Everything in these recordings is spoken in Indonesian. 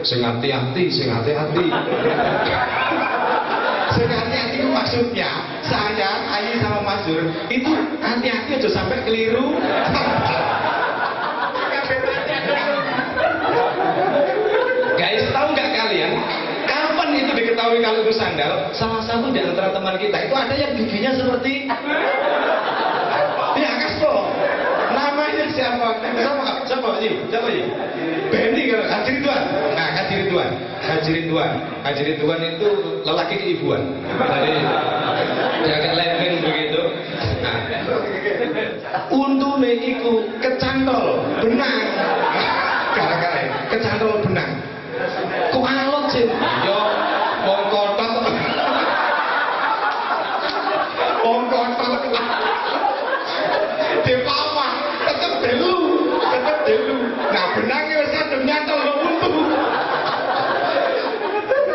Sing hati-hati, sing hati-hati. Sing hati-hati itu maksudnya saya, Ayi sama Mas Dur itu hati-hati aja sampai keliru. Guys, tahu nggak kalian? Kapan itu diketahui kalau itu sandal? Salah satu di antara teman kita itu ada yang giginya seperti ya Kaspo. Namanya siapa? Siapa sih? Benny kan? Haji Ridwan. Nah, Haji Ridwan itu lelaki keibuan. Jadi jaga lempeng begitu. Nah, untune iku kecantol benang. Gara-gara kecantol benang. Kok alot sih? Yo, wong kotor. Depapa, tetep delu. Nah, benangnya wis kadung nyantol kok untu.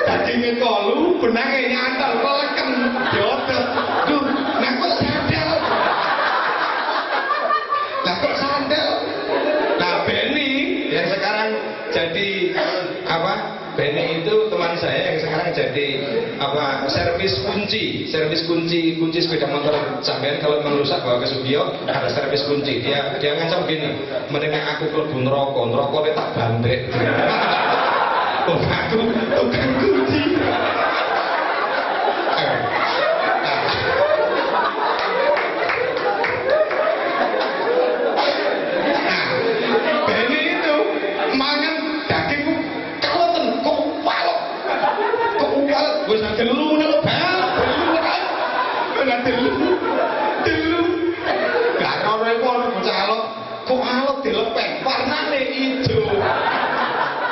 Dadi ngekolu, benangnya nyantol kok leken. Diodot. Duh, nah kok sandal? Nah, Benny yang sekarang jadi apa? Benny itu teman saya yang sekarang jadi apa? Servis kunci sepeda motor sampean kalau merusak bawa ke Sugiyo ada servis kunci. Dia ngancam gini, mendingan aku klebu neraka tak bandrek. Oh, aku tukang kunci.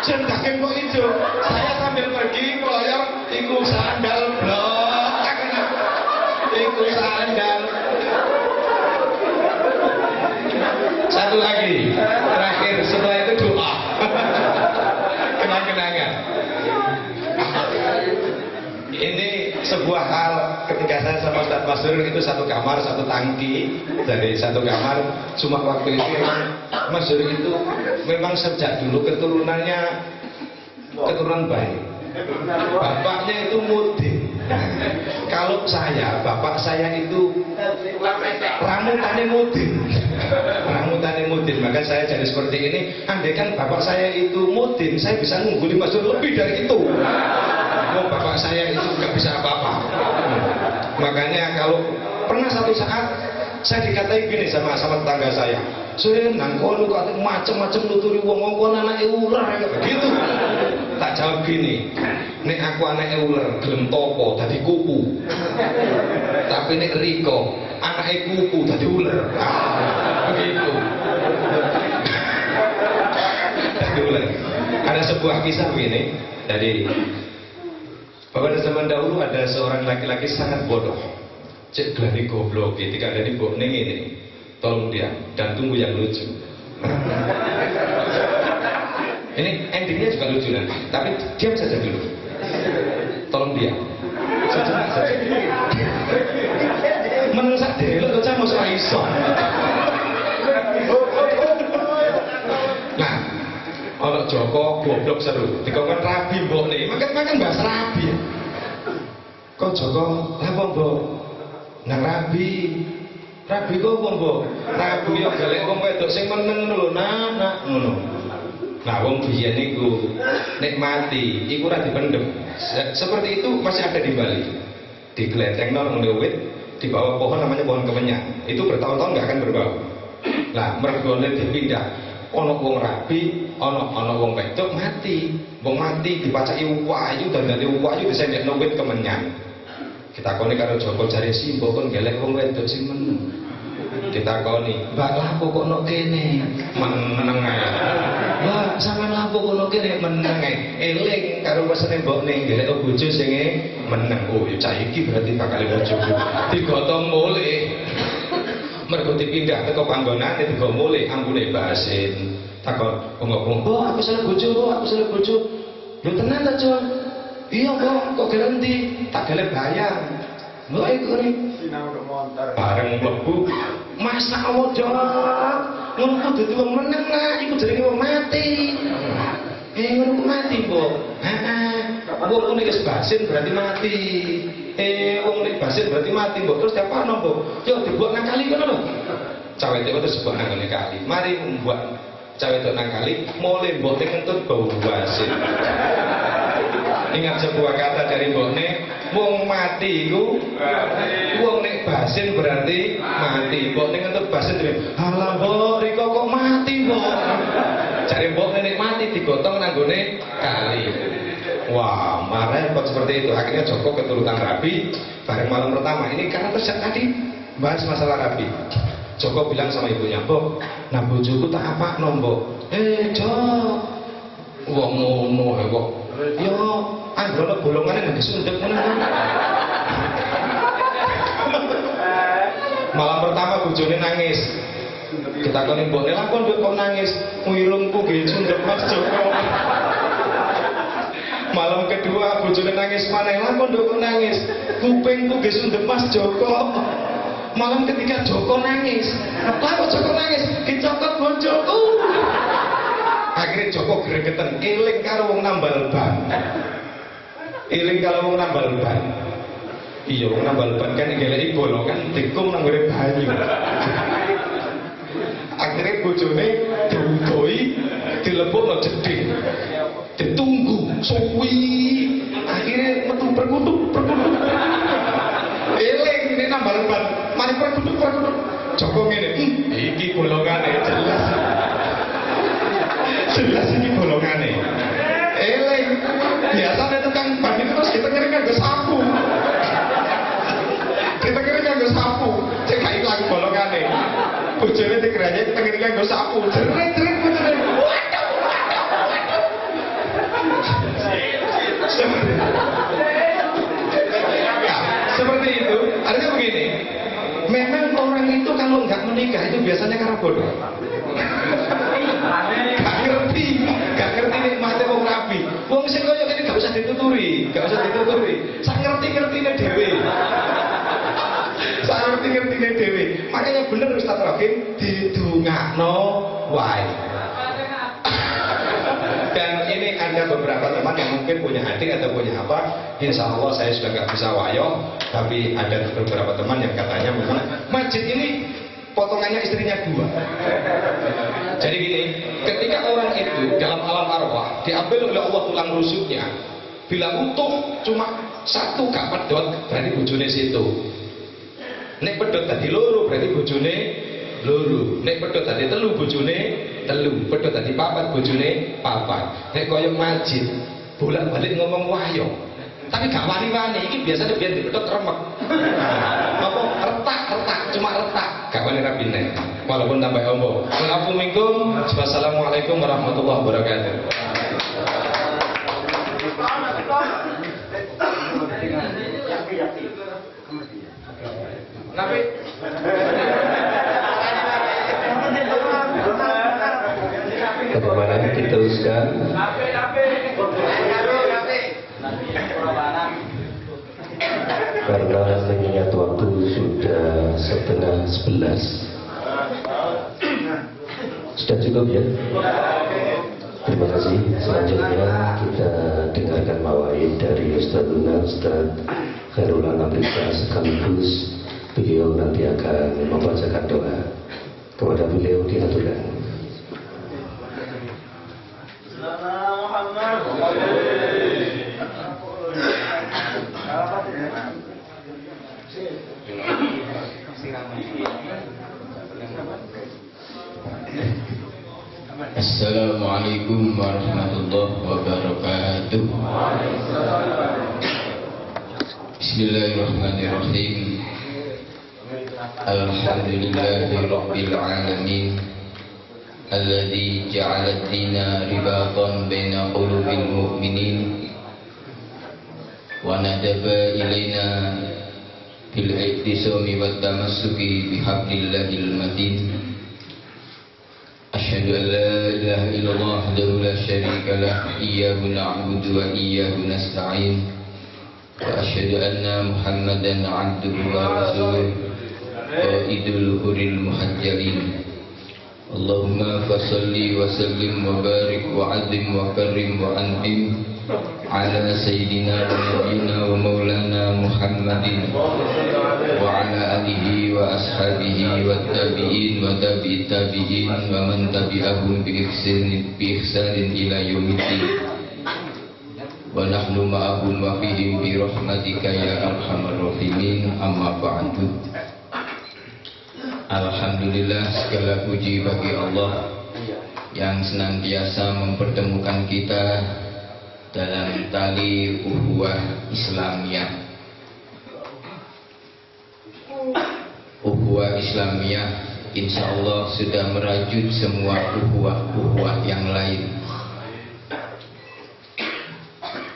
Daging kok hijau, saya sambil pergi keloyok iku sandal blok, iku sandal. Satu lagi, terakhir setelah itu doa, kenang-kenangan. Ini sebuah hal ketika saya sama Ustadz Masdur itu satu kamar, satu tangki. Dari satu kamar, cuma waktu itu memang Masdur itu memang sejak dulu keturunannya keturunan baik. Bapaknya itu mudin. Kalau saya, bapak saya itu rambutannya mudin. Maka saya jadi seperti ini. Andai kan bapak saya itu mudin, saya bisa ngungguli Masdur lebih dari itu. Bapak saya itu nggak bisa apa-apa. Makanya kalau pernah satu saat saya dikatai gini sama tetangga saya, nang kono kok macem-macem nuturi wong anake ular begitu. Tak jawab gini, nek aku anake ular gelem topo dadi kupu. Tapi nek Riko anake kupu dadi ular. Begitu. Dadi ular. Ada sebuah kisah begini, jadi pada zaman dahulu ada seorang laki-laki sangat bodoh. Cek gladi goblok, ketika ada di bok ini, tolong dia dan tunggu yang lucu. Ini endingnya juga lucu nanti, tapi diam saja dulu. Tolong dia. Sejenak saja. Menungsak deh, lo tuh mau soal iso. Nah, ono Joko goblok seru. Dikongkon rabi mbok nih, makan bahas rabi. Kok Joko, apa mbok? Nang rabi kok apa mbok? Rabi yo golek wong wedok sing meneng ngono lho, nak ngono. Nah, wong biyen niku nek mati iku ora dipendem. Seperti itu masih ada di Bali. Diglentengno nang wit, di bawah pohon namanya pohon kemenyan. Itu bertahun-tahun nggak akan berbau. Nah, mergone dipindah. Ono wong rabi, ono wong wedok mati. Wong mati dipacaki wayu dan dari wayu disendekno wit kemenyan. Ditakoni karo Joko jare simbo kon gelek wong wedok sing meneng. Ditakoni, "Mbak lapo kok nok kene?" Meneng ae. "Mbak, sampean lapo kok nok kene?" Meneng ae. Eling karo pesene mbokne gelek bojo sing meneng. Oh, ya cah iki berarti bakal bojoku. Digotong mulih. Mergo dipindah teko panggonane digo mulih ambune basin. Takon, "Ngomong, Mbok, aku salah bojo, aku salah bojo." "Lho tenan ta, Jon?" "Iya, Mbok, kok gelem ndi?" "Tak gelem bayar." "Mbok iku nih sinau montor." Bareng mlebu, "Masa Allah, Dok. Ngono kudu wong meneng lah, iku jenenge wong mati." ngono ku mati, Mbok. Wong nek wis basin berarti mati. Wong nek basin berarti mati, Mbok. Terus diapano, Mbok? Yo dibuat nang kali ngono lho. Cawe itu terus buat nang kali. Mari membuat cawe itu nang kali, mulai Mbok ngentut bau basin. Ingat sebuah kata dari Mbok nek, wong mati iku wong nek basin berarti mati. Mbok nek ngentut basin dhewe. Halah, Mbok, riko kok mati, Mbok. Jare Mbok nek mati digotong nang gone kali. Wah, marah kok seperti itu. Akhirnya Joko keturutan Rabi bareng malam pertama. Ini karena terjadi tadi bahas masalah Rabi. Joko bilang sama ibunya, Mbok, nah bojoku tak apa Mbok. Jok, wong ngono kok. Yo, androno bolongane nang disundep ngono. Malam pertama bojone nangis. Kita kene Mbok, lha kok nangis? Wirungku nggih sundep Mas Joko. Malam kedua bojone nangis maneh, lha kok nangis? Kupingku nggih sundep Mas Joko. Malam ketiga Joko nangis. Lah kok Joko nangis? Dicokot bojoku. Akhirnya Joko gregeten, eling karo wong nambal ban. Eling karo wong nambal ban. Iya, wong nambal ban kan ngeleki bolongan dikum nang ngene banyu. Akhirnya bojone diudoi, dilebokno jeding. Ditunggu suwi. Akhirnya metu perkutuk. Eling ini nambal ban. Mari perkutuk. Joko ngene, iki bolongane jelas. Jelas ini bolongane. Eling. Biasanya tukang ban itu terus kita kira nganggo sapu. Kita kira nganggo sapu. Cek gak ilang bolongane. Bojone dikiranya kita kira nganggo sapu. Jeret bojone. Waduh. Seperti itu. Artinya begini. Memang orang itu kalau nggak menikah itu biasanya karena bodoh. Gak ngerti nikmatnya wong Rabi. Wong sing koyo kene gak usah dituturi. Sak ngerti-ngertine dhewe. Makanya bener Ustaz Rahim didongakno wae. Dan ini ada beberapa teman yang mungkin punya adik atau punya apa. Insya Allah saya sudah gak bisa wayo, tapi ada beberapa teman yang katanya memang masjid ini potongannya istrinya 2. Jadi gini, ketika orang itu dalam alam arwah diambil oleh Allah tulang rusuknya, bila utuh cuma 1 gak pedot, berarti bojone situ. Nek pedot tadi loro, berarti bojone loro. Nek pedot tadi telu, bojone telu. Pedot tadi 4, bojone 4. Nek koyo masjid bolak-balik ngomong wayo, tapi gak wani-wani. Ini biasanya biar dipedot remek. Apa retak, cuma retak. Gak wani rabine. Walaupun tambah ombo. Assalamualaikum minkum. Wassalamualaikum warahmatullahi wabarakatuh. Bagaimana diteruskan? Karena mengingat waktu sudah 10:30. Sudah cukup ya? Terima kasih. Selanjutnya kita dengarkan mawaid dari Ustadzuna Ustadz Khairul Anam sekaligus beliau nanti akan membacakan doa. Kepada beliau diaturkan. Assalamualaikum warahmatullahi wabarakatuh. Bismillahirrahmanirrahim. Alhamdulillahirabbil alamin. Alladzi ja'ala ad-dina ribatan baina qulubil mu'minin wa nadaba ilaina bil ihtisami wat tamassuki bihablillahil matin. Asyhadu an la ilaha illallah wahdahu la syarika lah, iyyahu na'budu wa iyyahu nasta'in. Wa asyhadu anna Muhammadan 'abduhu wa rasuluh qaidul huril muhajjalin. Allahumma fasalli wa sallim wa barik wa azim wa karim wa an'im ala sayyidina wa nabiyina wa maulana Muhammadin wa ala alihi wa ashabihi wa tabi'in wa tabi'it tabi'in wa man tabi'ahum bi ihsanin ila yaumiddin wa nahnu ma'ahum wa fihim bi rahmatika ya arhamar rahimin. Amma ba'du. Alhamdulillah, segala puji bagi Allah yang senantiasa mempertemukan kita dalam tali ukhuwah Islamiyah. Ukhuwah Islamiyah insya Allah sudah merajut semua ukhuwah yang lain.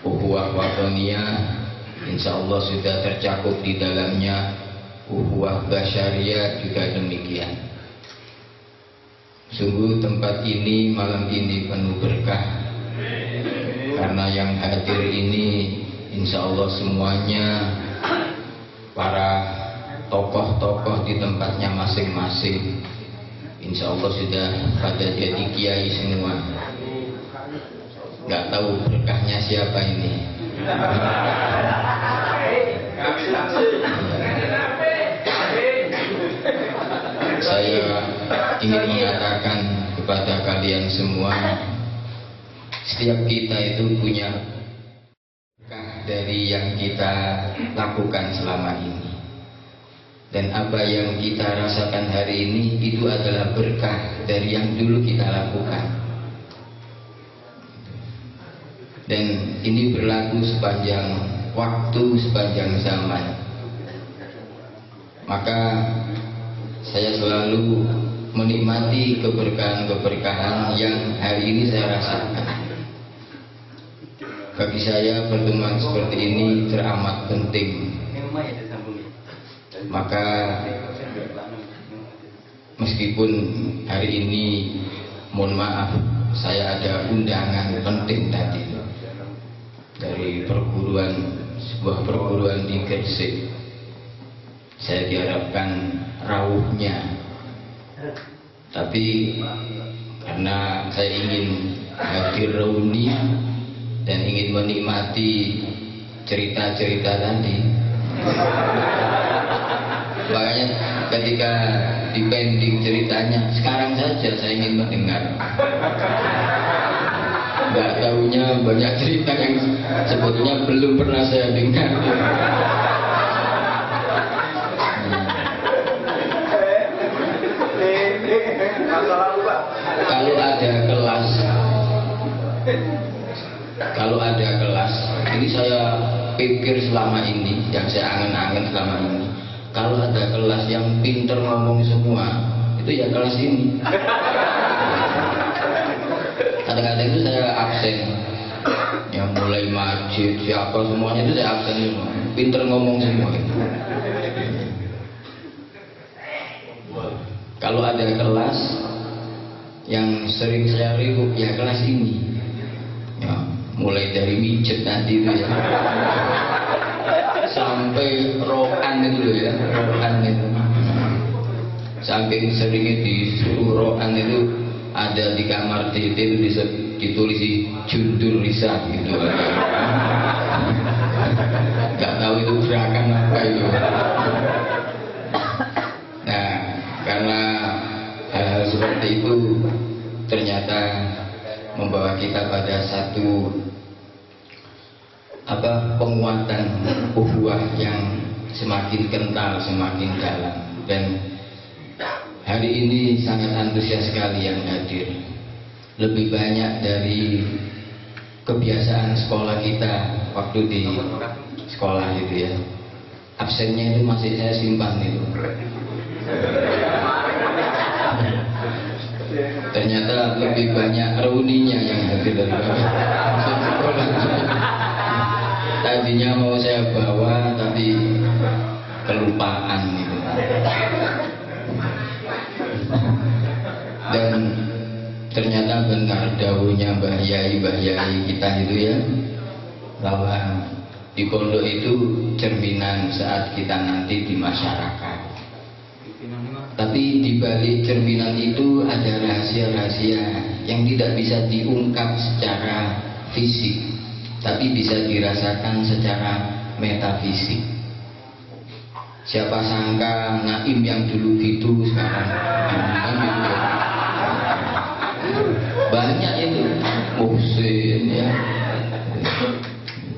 Ukhuwah wataniyah insya Allah sudah tercakup di dalamnya. Ukhuwah basyariah juga demikian. Sungguh tempat ini malam ini penuh berkah, karena yang hadir ini insya Allah semuanya para tokoh-tokoh di tempatnya masing-masing. Insya Allah sudah pada jadi kiai semua. Gak tahu berkahnya siapa ini. Saya ingin mengatakan kepada kalian semua, setiap kita itu punya berkah dari yang kita lakukan selama ini. Dan apa yang kita rasakan hari ini itu adalah berkah dari yang dulu kita lakukan. Dan ini berlaku sepanjang waktu, sepanjang zaman. Maka saya selalu menikmati keberkahan-keberkahan yang hari ini saya rasakan. Bagi saya pertemuan seperti ini teramat penting. Maka meskipun hari ini mohon maaf saya ada undangan penting tadi dari sebuah perguruan di Gresik. Saya diharapkan rawuhnya, tapi karena saya ingin hadir reuni dan ingin menikmati cerita-cerita tadi, makanya ketika dipending ceritanya sekarang saja saya ingin mendengar. Nggak tahunya banyak cerita yang sebetulnya belum pernah saya dengar. Kalau ada kelas, ini saya pikir selama ini, yang saya angen-angen selama ini, kalau ada kelas yang pinter ngomong semua, itu ya kelas ini. Kadang-kadang itu saya absen, yang mulai Majid, siapa semuanya itu saya absen semua, pinter ngomong semua itu. Kalau ada kelas yang sering saya ribut, ya kelas ini. Ya, mulai dari mijet nanti itu ya, sampai rokan itu ya, rokan itu. Saking seringnya disuruh rokan itu, ada di kamar DT itu ditulis jundur risa gitu. Gak tahu itu gerakan apa itu. Nah, karena hal-hal seperti itu ternyata membawa kita pada satu penguatan ukhuwah yang semakin kental, semakin dalam. Dan hari ini sangat antusias sekali yang hadir, lebih banyak dari kebiasaan sekolah kita waktu di sekolah itu ya. Absennya itu masih saya simpan itu. Ternyata lebih banyak reuninya yang hadir daripada sekolah. Tadinya mau saya bawa tapi kelupaan itu. Dan ternyata benar dawuhnya Mbah Yai kita itu ya, bahwa di pondok itu cerminan saat kita nanti di masyarakat. Tapi di balik cerminan itu ada rahasia-rahasia yang tidak bisa diungkap secara fisik, tapi bisa dirasakan secara metafisik. Siapa sangka Naim yang dulu gitu sekarang kan gitu. Banyak itu Muhsin ya.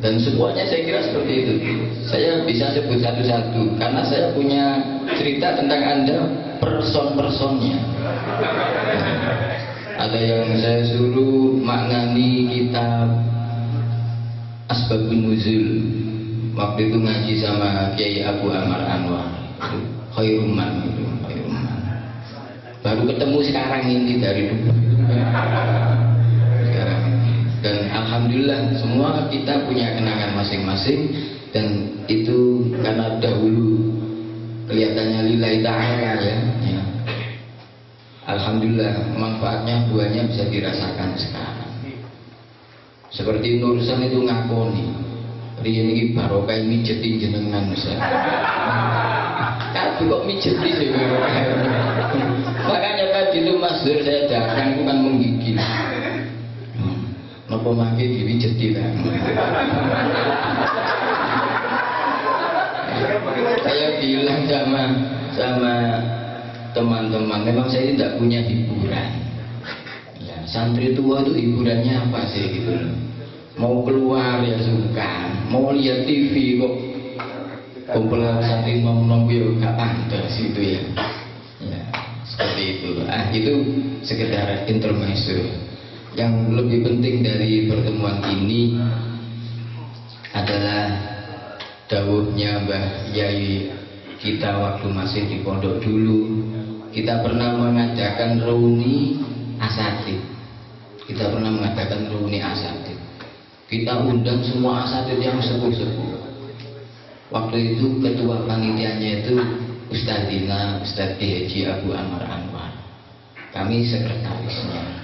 Dan semuanya saya kira seperti itu. Saya bisa sebut satu-satu karena saya punya cerita tentang Anda person-personnya. Ada yang saya suruh maknani kitab Asbabun Nuzul. Waktu itu ngaji sama Kiai Abu Amar Anwar. Khairuman itu, Khairuman. Baru ketemu sekarang ini dari Dubai. Sekarang. Dan alhamdulillah semua kita punya kenangan masing-masing, dan itu karena dahulu kelihatannya lillahi ta'ala ya. Alhamdulillah manfaatnya buahnya bisa dirasakan sekarang. Seperti Nursan itu ngakoni riyen iki barokah mijetin jenengan Ustaz. Tapi kok mijetin sih makanya tadi itu Mas Dur saya datang bukan menggigil. Napa mangke diwijeti lah. Saya bilang sama teman-teman, memang saya tidak punya hiburan. Ya, santri tua itu hiburannya apa sih gitu loh. Mau keluar ya suka, mau lihat TV kok kumpulan santri nom-nom ya gak pantas itu ya. Ya, seperti itu. Itu sekedar intermezzo. Yang lebih penting dari pertemuan ini adalah dawuhnya Mbah Yai kita waktu masih di pondok dulu. Kita pernah mengadakan reuni asatid. Kita undang semua asatid yang sepuh-sepuh. Waktu itu ketua panitianya itu Ustadz Dina, Ustadz Haji Abu Amar Anwar. Kami sekretarisnya.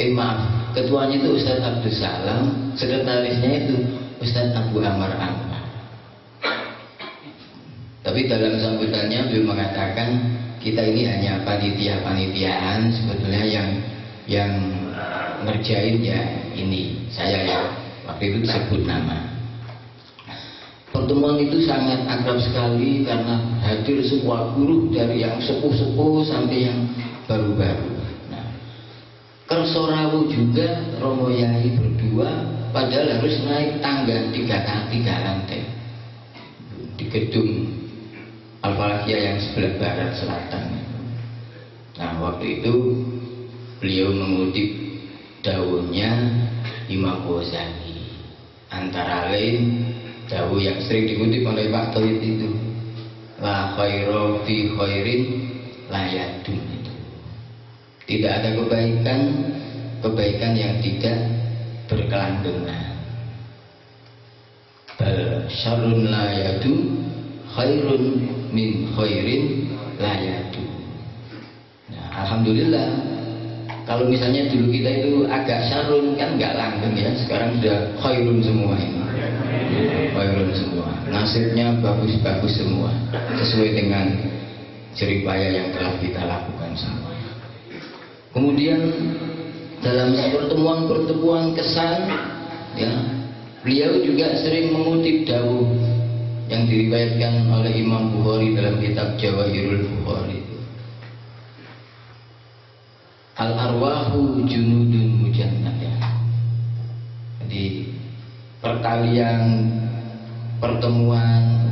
Maaf, ketuanya itu Ustadz Abdul Salam, sekretarisnya itu Ustadz Abu Amar Anwar. Tapi dalam sambutannya beliau mengatakan kita ini hanya panitia-panitiaan, sebetulnya yang ngerjain ya ini saya ya. Waktu itu disebut nama. Pertemuan itu sangat akrab sekali karena hadir semua guru dari yang sepuh-sepuh sampai yang baru-baru. Kerso rawuh juga Romo Yai berdua, padahal harus naik tangga 3 lantai di gedung Al-Falakiyah yang sebelah barat selatan. Nah waktu itu beliau mengutip dawuhnya Imam Ghazali, antara lain dawuh yang sering dikutip oleh Pak Toyid itu, la khairu fi khairin la yadum. Tidak ada kebaikan yang tidak berkelanggengan. Bal syarrun la yadu khairun min khairin la yadu. Nah, alhamdulillah kalau misalnya dulu kita itu agak syarrun kan nggak langgeng ya, sekarang sudah khairun semua ini. Khairun semua. Nasibnya bagus-bagus semua sesuai dengan jeripaya yang telah kita lakukan semua. Kemudian dalam pertemuan kesan ya, beliau juga sering mengutip dawuh yang diriwayatkan oleh Imam Bukhari dalam kitab Jawahirul Bukhari. Al-arwahu junudun mujannadah. Jadi perkalian pertemuan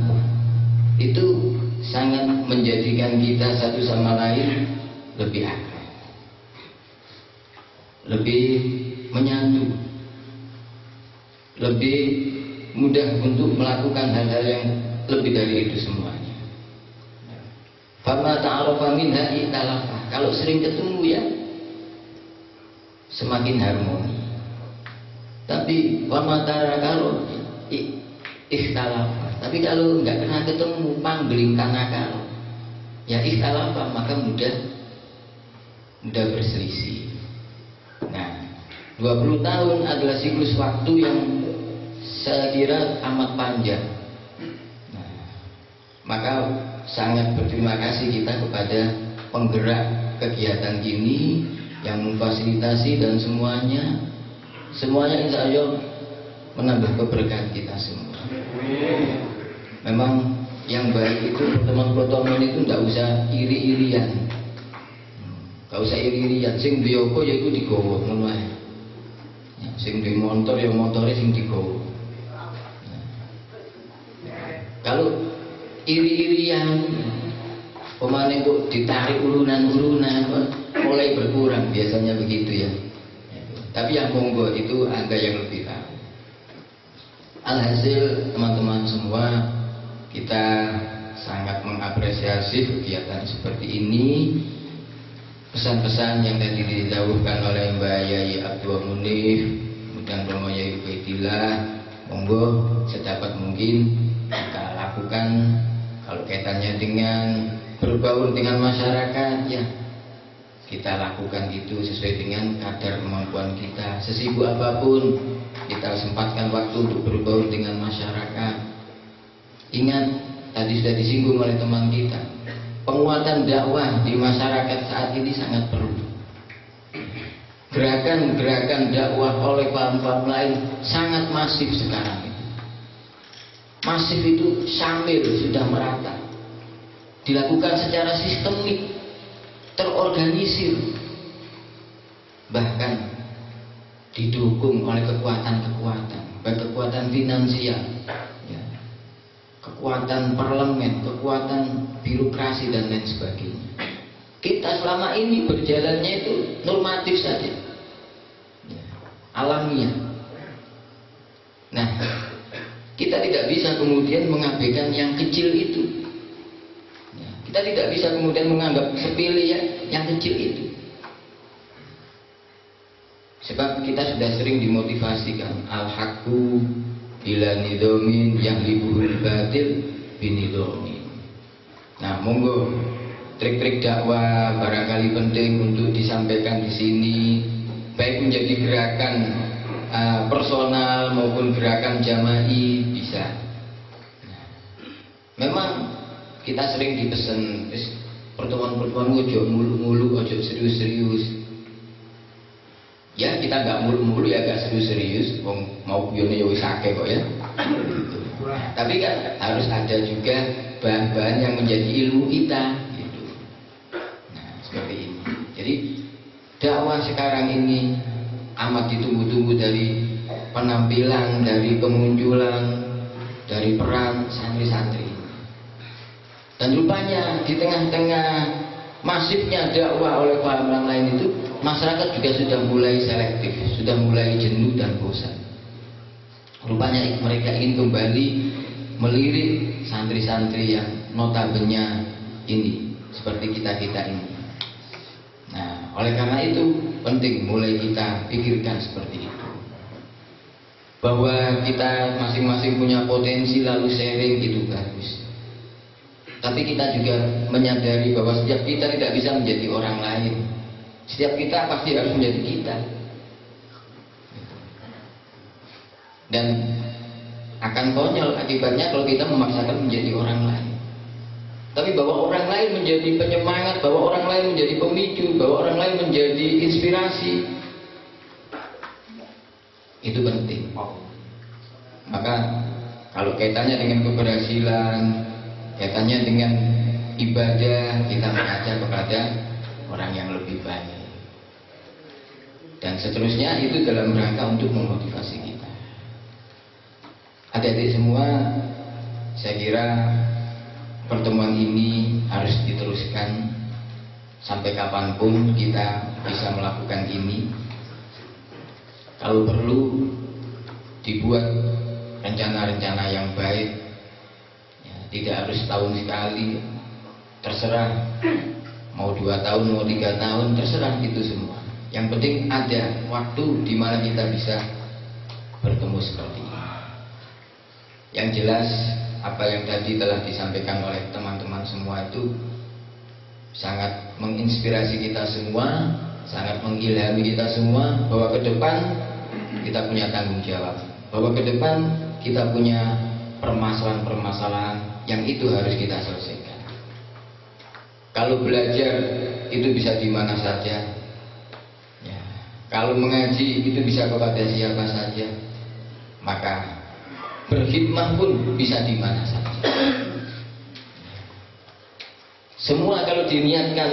itu sangat menjadikan kita satu sama lain lebih akrab, lebih menyatu, lebih mudah untuk melakukan hal-hal yang lebih dari itu semuanya. Fama ta'arafa minha italafa. Kalau sering ketemu ya semakin harmoni. Tapi wama tarakalo ikhtalafa. Tapi kalau nggak pernah ketemu panggeling kanakal, ya ikhtalafa, maka mudah berselisih. Nah, 20 tahun adalah siklus waktu yang saya kira amat panjang. Nah, maka sangat berterima kasih kita kepada penggerak kegiatan ini, yang memfasilitasi, dan semuanya insya Allah menambah keberkahan kita semua. Memang yang baik itu pertemuan-pertemuan itu tidak usah iri-irian, sing duwe apa ya iku digawa ngono ae. Sing duwe motor ya motore sing digawa. Kalau iri-irian, pemane kok ditarik urunan-urunan, mulai berkurang biasanya begitu ya. Tapi yang monggo itu Anda yang lebih tahu. Alhasil teman-teman semua, kita sangat mengapresiasi kegiatan seperti ini. Pesan-pesan yang tadi didahulukan oleh Mbak Yai Abdul Munif dan Romo Yai Ubaidillah, monggo sedapat mungkin kita lakukan. Kalau kaitannya dengan berbaur dengan masyarakat, ya kita lakukan itu sesuai dengan kadar kemampuan kita. Sesibuk apapun kita sempatkan waktu untuk berbaur dengan masyarakat. Ingat, tadi sudah disinggung oleh teman kita, penguatan dakwah di masyarakat saat ini sangat perlu. Gerakan-gerakan dakwah oleh paham-paham lain sangat masif sekarang itu. Masif itu syamil, sudah merata, dilakukan secara sistemik, terorganisir, bahkan didukung oleh kekuatan-kekuatan, baik kekuatan finansial, ya, kekuatan parlemen, kekuatan birokrasi, dan lain sebagainya. Kita selama ini berjalannya itu normatif saja, ya, alamiah. Nah, kita tidak bisa kemudian mengabaikan yang kecil itu. Kita tidak bisa kemudian menganggap sepele ya yang kecil itu. Sebab kita sudah sering dimotivasikan, al-haqqu bila nidomin yang libuhul batil binidomin. Nah, monggo trik-trik dakwah barangkali penting untuk disampaikan di sini, baik menjadi gerakan personal maupun gerakan jama'i bisa. Nah, memang kita sering dipesan pertemuan-pertemuan ojo mulu-mulu, ojo serius-serius. Ya kita nggak mulu-mulu ya, nggak serius-serius. Mau bionya ya wis akeh kok ya. Tapi kan harus ada juga bahan-bahan yang menjadi ilmu kita. Gitu. Nah seperti ini. Jadi dakwah sekarang ini amat ditunggu-tunggu, dari penampilan, dari kemunculan, dari peran santri-santri. Dan rupanya di tengah-tengah masifnya dakwah oleh paham orang lain itu, masyarakat juga sudah mulai selektif, sudah mulai jenuh dan bosan. Rupanya mereka ingin kembali melirik santri-santri yang notabene ini, seperti kita-kita ini. Nah, oleh karena itu penting mulai kita pikirkan seperti itu, bahwa kita masing-masing punya potensi lalu sharing itu bagus. Tapi kita juga menyadari bahwa setiap kita tidak bisa menjadi orang lain. Setiap kita pasti harus menjadi kita. Dan akan konyol akibatnya kalau kita memaksakan menjadi orang lain. Tapi bahwa orang lain menjadi penyemangat, bahwa orang lain menjadi pemicu, bahwa orang lain menjadi inspirasi, itu penting. Maka kalau kaitannya dengan keberhasilan, kaitannya dengan ibadah, kita mengajak kepada orang yang lebih baik. Dan seterusnya itu dalam rangka untuk memotivasi kita. Adik-adik semua, saya kira pertemuan ini harus diteruskan sampai kapanpun kita bisa melakukan ini. Kalau perlu dibuat rencana-rencana yang baik, ya, tidak harus setahun sekali, terserah mau 2 tahun, mau 3 tahun, terserah itu semua. Yang penting ada waktu di mana kita bisa bertemu seperti ini. Yang jelas apa yang tadi telah disampaikan oleh teman-teman semua itu sangat menginspirasi kita semua, sangat mengilhami kita semua, bahwa ke depan kita punya tanggung jawab, bahwa ke depan kita punya permasalahan-permasalahan yang itu harus kita selesaikan. Kalau belajar itu bisa di mana saja. Ya. Kalau mengaji itu bisa kepada siapa saja. Maka berkhidmah pun bisa di mana saja. Semua kalau diniatkan